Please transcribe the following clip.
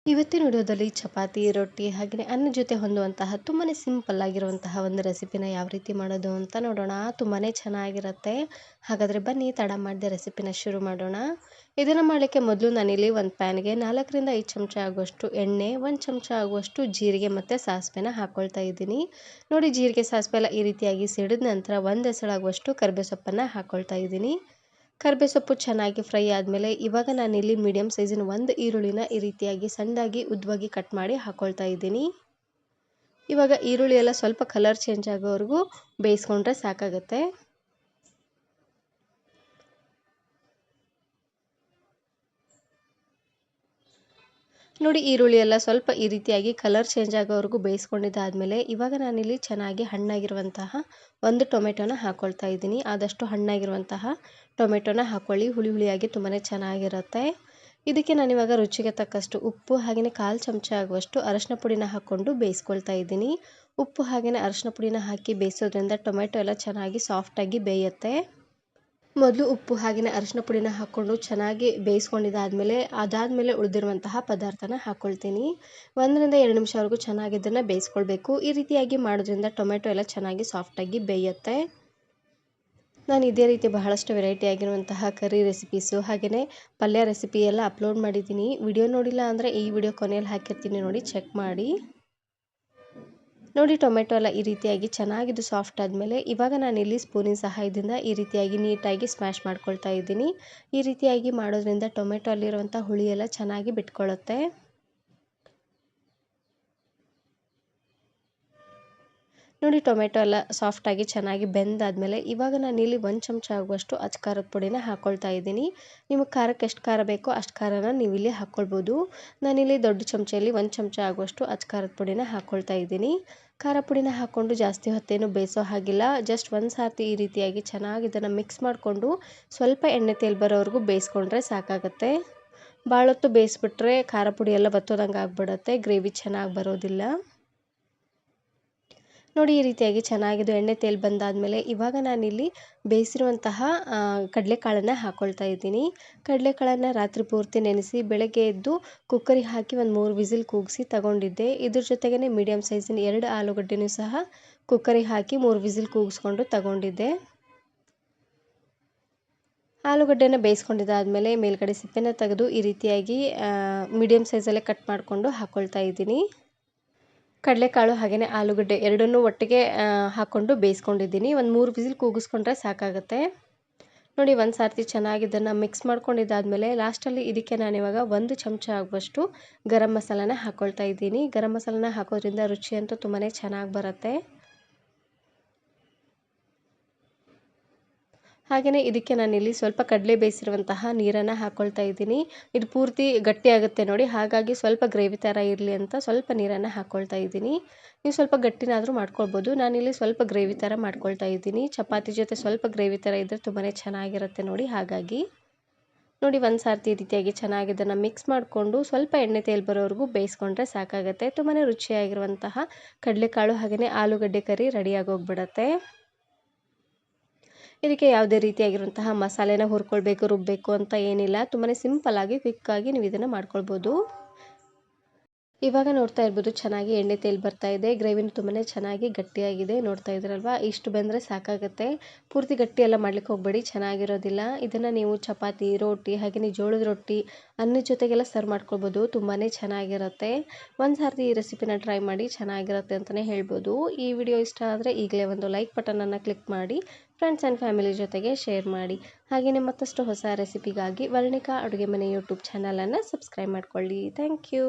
ಇವತ್ತಿನ ವಿಡಿಯೋದಲ್ಲಿ ಚಪಾತಿ, ರೊಟ್ಟಿ ಹಾಗೆಯೇ ಅನ್ನ ಜೊತೆ ಹೊಂದುವಂತಹ ತುಂಬಾನೇ ಸಿಂಪಲ್ ಆಗಿರುವಂತಹ ಒಂದು ರೆಸಿಪಿನ ಯಾವ ರೀತಿ ಮಾಡೋದು ಅಂತ ನೋಡೋಣ. ತುಂಬಾನೇ ಚೆನ್ನಾಗಿರುತ್ತೆ. ಹಾಗಾದರೆ ಬನ್ನಿ ತಡ ಮಾಡದೆ ರೆಸಿಪಿನ ಶುರು ಮಾಡೋಣ. ಇದನ್ನು ಮಾಡಲಿಕ್ಕೆ ಮೊದಲು ನಾನಿಲ್ಲಿ ಒಂದು ಪ್ಯಾನ್ಗೆ 4 ರಿಂದ 5 ಚಮಚ ಆಗುವಷ್ಟು ಎಣ್ಣೆ, 1 ಚಮಚ ಆಗುವಷ್ಟು ಜೀರಿಗೆ ಮತ್ತು ಸಾಸಿವೆನ ಹಾಕ್ಕೊಳ್ತಾ ಇದ್ದೀನಿ. ನೋಡಿ, ಜೀರಿಗೆ ಸಾಸಿವೆ ಎಲ್ಲ ಈ ರೀತಿಯಾಗಿ ಸಿಡಿದ ನಂತರ 1 ಎಸಳಾಗುವಷ್ಟು ಕರಿಬೇವು ಸೊಪ್ಪನ್ನು ಹಾಕ್ಕೊಳ್ತಾ ಇದ್ದೀನಿ. ಕರಿಬೇವು ಸೊಪ್ಪು ಚೆನ್ನಾಗಿ ಫ್ರೈ ಆದಮೇಲೆ ಇವಾಗ ನಾನಿಲ್ಲಿ ಮೀಡಿಯಮ್ ಸೈಜಿನ ಒಂದು ಈರುಳ್ಳಿನ ಈ ರೀತಿಯಾಗಿ ಸಣ್ಣದಾಗಿ ಉದ್ದವಾಗಿ ಕಟ್ ಮಾಡಿ ಹಾಕ್ಕೊಳ್ತಾ ಇದ್ದೀನಿ. ಇವಾಗ ಈರುಳ್ಳಿ ಎಲ್ಲ ಸ್ವಲ್ಪ ಕಲರ್ ಚೇಂಜ್ ಆಗೋವರೆಗೂ ಬೇಯಿಸ್ಕೊಂಡ್ರೆ ಸಾಕಾಗುತ್ತೆ. ನೋಡಿ, ಈರುಳ್ಳಿ ಎಲ್ಲ ಸ್ವಲ್ಪ ಈ ರೀತಿಯಾಗಿ ಕಲರ್ ಚೇಂಜ್ ಆಗೋವರೆಗೂ ಬೇಯಿಸ್ಕೊಂಡಿದ್ದಾದಮೇಲೆ ಇವಾಗ ನಾನಿಲ್ಲಿ ಚೆನ್ನಾಗಿ ಹಣ್ಣಾಗಿರುವಂತಹ ಒಂದು ಟೊಮೆಟೊನ ಹಾಕ್ಕೊಳ್ತಾ ಇದ್ದೀನಿ. ಆದಷ್ಟು ಹಣ್ಣಾಗಿರುವಂತಹ ಟೊಮೆಟೊನ ಹಾಕ್ಕೊಳ್ಳಿ, ಹುಳಿ ಹುಳಿಯಾಗಿ ತುಂಬಾ ಚೆನ್ನಾಗಿರುತ್ತೆ. ಇದಕ್ಕೆ ನಾನಿವಾಗ ರುಚಿಗೆ ತಕ್ಕಷ್ಟು ಉಪ್ಪು ಹಾಗೆಯೇ 1/4 ಚಮಚ ಆಗುವಷ್ಟು ಅರಶಿನ ಪುಡಿನ ಹಾಕ್ಕೊಂಡು ಬೇಯಿಸ್ಕೊಳ್ತಾ ಇದ್ದೀನಿ. ಉಪ್ಪು ಹಾಗೆಯೇ ಅರಶಿನ ಪುಡಿನ ಹಾಕಿ ಬೇಯಿಸೋದ್ರಿಂದ ಟೊಮೆಟೊ ಎಲ್ಲ ಚೆನ್ನಾಗಿ ಸಾಫ್ಟಾಗಿ ಬೇಯುತ್ತೆ. ಮೊದಲು ಉಪ್ಪು ಹಾಗೆಯೇ ಅರಿಶಿನ ಪುಡಿನ ಹಾಕ್ಕೊಂಡು ಚೆನ್ನಾಗಿ ಬೇಯಿಸ್ಕೊಂಡಿದ್ದಾದಮೇಲೆ ಅದಾದಮೇಲೆ ಉಳಿದಿರುವಂತಹ ಪದಾರ್ಥನ ಹಾಕ್ಕೊಳ್ತೀನಿ. 1 ರಿಂದ 2 ನಿಮಿಷವರೆಗೂ ಚೆನ್ನಾಗಿ ಇದನ್ನು ಬೇಯಿಸ್ಕೊಳ್ಬೇಕು. ಈ ರೀತಿಯಾಗಿ ಮಾಡೋದ್ರಿಂದ ಟೊಮೆಟೊ ಎಲ್ಲ ಚೆನ್ನಾಗಿ ಸಾಫ್ಟಾಗಿ ಬೇಯುತ್ತೆ. ನಾನು ಇದೇ ರೀತಿ ಬಹಳಷ್ಟು ವೆರೈಟಿ ಆಗಿರುವಂತಹ ಕರಿ ರೆಸಿಪೀಸು ಹಾಗೆಯೇ ಪಲ್ಯ ರೆಸಿಪಿ ಎಲ್ಲ ಅಪ್ಲೋಡ್ ಮಾಡಿದ್ದೀನಿ. ವಿಡಿಯೋ ನೋಡಿಲ್ಲ ಅಂದರೆ ಈ ವಿಡಿಯೋ ಕೊನೆಯಲ್ಲಿ ಹಾಕಿರ್ತೀನಿ, ನೋಡಿ ಚೆಕ್ ಮಾಡಿ. ನೋಡಿ, ಟೊಮೆಟೊ ಎಲ್ಲ ಈ ರೀತಿಯಾಗಿ ಚೆನ್ನಾಗಿದ್ದು ಸಾಫ್ಟ್ ಆದಮೇಲೆ ಇವಾಗ ನಾನಿಲ್ಲಿ ಸ್ಪೂನಿನ ಸಹಾಯದಿಂದ ಈ ರೀತಿಯಾಗಿ ನೀಟಾಗಿ ಸ್ಮ್ಯಾಶ್ ಮಾಡ್ಕೊಳ್ತಾ ಇದ್ದೀನಿ. ಈ ರೀತಿಯಾಗಿ ಮಾಡೋದ್ರಿಂದ ಟೊಮೆಟೊ ಅಲ್ಲಿರುವಂಥ ಹುಳಿ ಎಲ್ಲ ಚೆನ್ನಾಗಿ ಬಿಟ್ಕೊಳ್ಳುತ್ತೆ. ನೋಡಿ, ಟೊಮೆಟೊ ಎಲ್ಲ ಸಾಫ್ಟಾಗಿ ಚೆನ್ನಾಗಿ ಬೆಂದಾದಮೇಲೆ ಇವಾಗ ನಾನಿಲ್ಲಿ 1 ಚಮಚ ಆಗುವಷ್ಟು ಖಾರದ ಪುಡಿನ ಹಾಕ್ಕೊಳ್ತಾ ಇದ್ದೀನಿ. ನಿಮಗೆ ಖಾರಕ್ಕೆ ಎಷ್ಟು ಖಾರ ಬೇಕೋ ಅಷ್ಟು ಖಾರನ ನೀವಿಲ್ಲಿ ಹಾಕ್ಕೊಳ್ಬೋದು. ನಾನಿಲ್ಲಿ ದೊಡ್ಡ ಚಮಚೆಯಲ್ಲಿ 1 ಚಮಚ ಆಗುವಷ್ಟು ಖಾರದ ಪುಡಿನ ಹಾಕ್ಕೊಳ್ತಾ ಇದ್ದೀನಿ. ಖಾರ ಪುಡಿನ ಹಾಕ್ಕೊಂಡು ಜಾಸ್ತಿ ಹೊತ್ತೇನು ಬೇಯಿಸೋ ಹಾಗಿಲ್ಲ. ಜಸ್ಟ್ ಒಂದು ಸಾರ್ತಿ ಈ ರೀತಿಯಾಗಿ ಚೆನ್ನಾಗಿ ಇದನ್ನು ಮಿಕ್ಸ್ ಮಾಡಿಕೊಂಡು ಸ್ವಲ್ಪ ಎಣ್ಣೆ ತೇಲ್ ಬರೋವರೆಗೂ ಬೇಯಿಸ್ಕೊಂಡ್ರೆ ಸಾಕಾಗುತ್ತೆ. ಭಾಳ ಹೊತ್ತು ಬೇಯಿಸ್ಬಿಟ್ರೆ ಖಾರ ಪುಡಿ ಎಲ್ಲ ಬತ್ತೋದಂಗೆ ಆಗಿಬಿಡುತ್ತೆ, ಗ್ರೇವಿ ಚೆನ್ನಾಗಿ ಬರೋದಿಲ್ಲ. ನೋಡಿ, ಈ ರೀತಿಯಾಗಿ ಚೆನ್ನಾಗಿದ್ದು ಎಣ್ಣೆ ತೇಲ್ ಬಂದಾದಮೇಲೆ ಇವಾಗ ನಾನಿಲ್ಲಿ ಬೇಯಿಸಿರುವಂತಹ ಕಡಲೆಕಾಳನ್ನು ಹಾಕ್ಕೊಳ್ತಾ ಇದ್ದೀನಿ. ಕಡಲೆಕಾಳನ್ನು ರಾತ್ರಿ ಪೂರ್ತಿ ನೆನೆಸಿ ಬೆಳಗ್ಗೆ ಎದ್ದು ಕುಕ್ಕರಿಗೆ ಹಾಕಿ ಒಂದು 3 ವಿಸಿಲ್ ಕೂಗಿಸಿ ತಗೊಂಡಿದ್ದೆ. ಇದ್ರ ಜೊತೆಗೇ ಮೀಡಿಯಮ್ ಸೈಜಿನ 2 ಆಲೂಗಡ್ಡೆನೂ ಸಹ ಕುಕ್ಕರಿಗೆ ಹಾಕಿ 3 ವಿಸಿಲ್ ಕೂಗಿಸ್ಕೊಂಡು ತಗೊಂಡಿದ್ದೆ. ಆಲೂಗಡ್ಡೆನ ಬೇಯಿಸ್ಕೊಂಡಿದ್ದಾದಮೇಲೆ ಮೇಲ್ಗಡೆ ಸಿಪ್ಪೆನ ತೆಗೆದು ಈ ರೀತಿಯಾಗಿ ಮೀಡಿಯಮ್ ಸೈಜಲ್ಲೇ ಕಟ್ ಮಾಡಿಕೊಂಡು ಹಾಕ್ಕೊಳ್ತಾ ಇದ್ದೀನಿ. ಕಡಲೆಕಾಳು ಹಾಗೆಯೇ ಆಲೂಗಡ್ಡೆ ಎರಡನ್ನೂ ಒಟ್ಟಿಗೆ ಹಾಕ್ಕೊಂಡು ಬೇಯಿಸ್ಕೊಂಡಿದ್ದೀನಿ. ಒಂದು 3 ವಿಸಿಲ್ ಕೂಗಿಸ್ಕೊಂಡ್ರೆ ಸಾಕಾಗುತ್ತೆ. ನೋಡಿ, ಒಂದು ಸಾರ್ತಿ ಚೆನ್ನಾಗಿ ಇದನ್ನು ಮಿಕ್ಸ್ ಮಾಡ್ಕೊಂಡಿದ್ದಾದಮೇಲೆ ಲಾಸ್ಟಲ್ಲಿ ಇದಕ್ಕೆ ನಾನಿವಾಗ 1 ಚಮಚ ಆಗುವಷ್ಟು ಗರಂ ಮಸಾಲಾನ ಹಾಕ್ಕೊಳ್ತಾ ಇದ್ದೀನಿ. ಗರಂ ಮಸಾಲಾನ ಹಾಕೋದ್ರಿಂದ ರುಚಿ ಅಂತೂ ತುಂಬಾ ಚೆನ್ನಾಗಿ ಬರುತ್ತೆ. ಹಾಗೆಯೇ ಇದಕ್ಕೆ ನಾನಿಲ್ಲಿ ಸ್ವಲ್ಪ ಕಡಲೆ ಬೇಯಿಸಿರುವಂತಹ ನೀರನ್ನು ಹಾಕ್ಕೊಳ್ತಾ ಇದ್ದೀನಿ. ಇದು ಪೂರ್ತಿ ಗಟ್ಟಿಯಾಗುತ್ತೆ ನೋಡಿ, ಹಾಗಾಗಿ ಸ್ವಲ್ಪ ಗ್ರೇವಿ ಥರ ಇರಲಿ ಅಂತ ಸ್ವಲ್ಪ ನೀರನ್ನು ಹಾಕ್ಕೊಳ್ತಾ ಇದ್ದೀನಿ. ನೀವು ಸ್ವಲ್ಪ ಗಟ್ಟಿನಾದರೂ ಮಾಡ್ಕೊಳ್ಬೋದು. ನಾನಿಲ್ಲಿ ಸ್ವಲ್ಪ ಗ್ರೇವಿ ಥರ ಮಾಡ್ಕೊಳ್ತಾ ಇದ್ದೀನಿ. ಚಪಾತಿ ಜೊತೆ ಸ್ವಲ್ಪ ಗ್ರೇವಿ ಥರ ಇದ್ದರೆ ತುಂಬಾ ಚೆನ್ನಾಗಿರುತ್ತೆ ನೋಡಿ. ಹಾಗಾಗಿ ನೋಡಿ, ಒಂದು ಸಾರ್ತಿ ಈ ರೀತಿಯಾಗಿ ಚೆನ್ನಾಗಿ ಇದನ್ನು ಮಿಕ್ಸ್ ಮಾಡಿಕೊಂಡು ಸ್ವಲ್ಪ ಎಣ್ಣೆ ತೇಲ್ ಬರೋವರೆಗೂ ಬೇಯಿಸ್ಕೊಂಡ್ರೆ ಸಾಕಾಗುತ್ತೆ. ತುಂಬಾ ರುಚಿಯಾಗಿರುವಂತಹ ಕಡಲೆಕಾಳು ಹಾಗೆಯೇ ಆಲೂಗಡ್ಡೆ ಕರಿ ರೆಡಿಯಾಗಿ ಹೋಗ್ಬಿಡುತ್ತೆ. ಇದಕ್ಕೆ ಯಾವುದೇ ರೀತಿಯಾಗಿರುವಂತಹ ಮಸಾಲೆನ ಹುರ್ಕೊಳ್ಬೇಕು, ರುಬ್ಬಬೇಕು ಅಂತ ಏನಿಲ್ಲ. ತುಂಬಾ ಸಿಂಪಲ್ಲಾಗಿ ಕ್ವಿಕ್ಕಾಗಿ ನೀವು ಇದನ್ನು ಮಾಡ್ಕೊಳ್ಬೋದು. ಇವಾಗ ನೋಡ್ತಾ ಇರ್ಬೋದು ಚೆನ್ನಾಗಿ ಎಣ್ಣೆ ತೇಲ್ ಬರ್ತಾ ಇದೆ. ಗ್ರೇವಿನೂ ತುಂಬಾ ಚೆನ್ನಾಗಿ ಗಟ್ಟಿಯಾಗಿದೆ, ನೋಡ್ತಾ ಇದ್ದೀರಲ್ವಾ. ಇಷ್ಟು ಬೆಂದರೆ ಸಾಕಾಗುತ್ತೆ. ಪೂರ್ತಿ ಗಟ್ಟಿ ಎಲ್ಲ ಮಾಡ್ಲಿಕ್ಕೆ ಹೋಗಬೇಡಿ, ಚೆನ್ನಾಗಿರೋದಿಲ್ಲ. ಇದನ್ನು ನೀವು ಚಪಾತಿ, ರೋಟಿ ಹಾಗೆಯೇ ಜೋಳದ ರೊಟ್ಟಿ ಅನ್ನದ ಜೊತೆಗೆಲ್ಲ ಸರ್ವ್ ಮಾಡ್ಕೊಳ್ಬೋದು. ತುಂಬಾ ಚೆನ್ನಾಗಿರುತ್ತೆ. ಒಂದು ಸಾರ್ತಿ ಈ ರೆಸಿಪಿನ ಟ್ರೈ ಮಾಡಿ, ಚೆನ್ನಾಗಿರುತ್ತೆ ಅಂತಲೇ ಹೇಳ್ಬೋದು. ಈ ವಿಡಿಯೋ ಇಷ್ಟ ಆದರೆ ಈಗಲೇ ಒಂದು ಲೈಕ್ ಬಟನನ್ನು ಕ್ಲಿಕ್ ಮಾಡಿ ಫ್ರೆಂಡ್ಸ್ ಆ್ಯಂಡ್ ಫ್ಯಾಮಿಲಿ ಜೊತೆಗೆ ಶೇರ್ ಮಾಡಿ. ಹಾಗೆಯೇ ಮತ್ತಷ್ಟು ಹೊಸ ರೆಸಿಪಿಗಾಗಿ ವರ್ಣಿಕಾ ಅಡುಗೆ ಮನೆ ಯೂಟ್ಯೂಬ್ ಚಾನಲನ್ನು ಸಬ್ಸ್ಕ್ರೈಬ್ ಮಾಡ್ಕೊಳ್ಳಿ. Thank you.